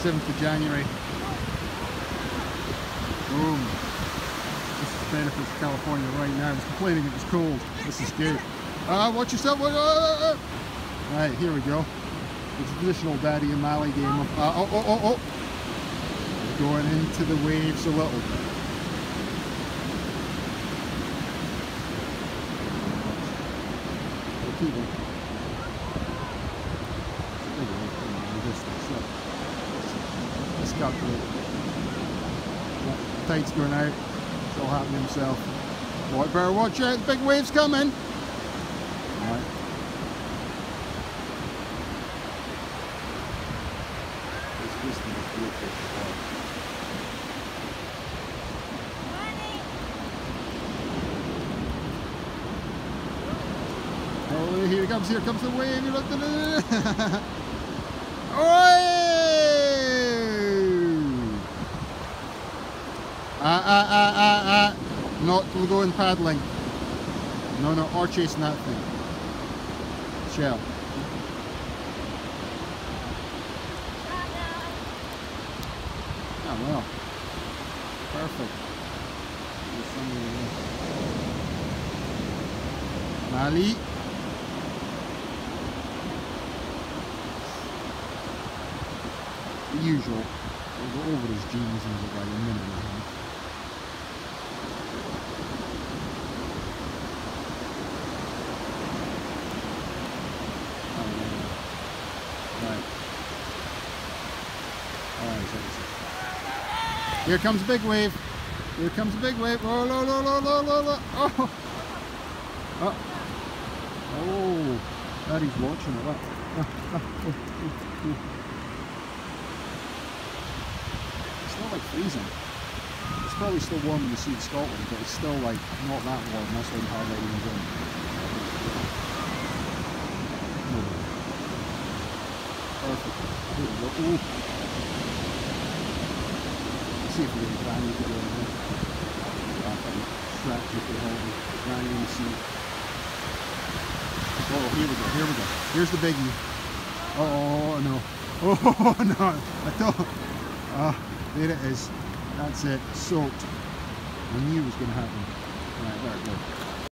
7th of January. Boom. This is the benefits of California right now. I was complaining it was cold. This is good. Watch yourself. Right, here we go. It's a traditional Daddy and Mally game of going into the waves a little. Let's calculate. Tide's going out. It's all happening himself. Boy, better watch out. The big waves coming. Right. Oh, here comes the wave. You look at it. Oh! Not going paddling. No, or chasing that thing. Shell. Oh well. Perfect. Mally. The usual. We'll go over his jeans in about a minute and a half. Here comes a big wave. Here comes a big wave. Oh, no. Oh. Oh. Daddy's watching it. It's not like freezing. It's probably still warm in the sea in Scotland, but it's still like not that warm. That's why I'm hardly even going. Perfect. Here we go. Ooh. See if we can find it again. Scratch if we hold it. Right in the sea. Oh, here we go. Here's the biggie. Oh no. Oh no. I thought. There it is. That's it. Soaked. I knew it was going to happen. Right, there it goes.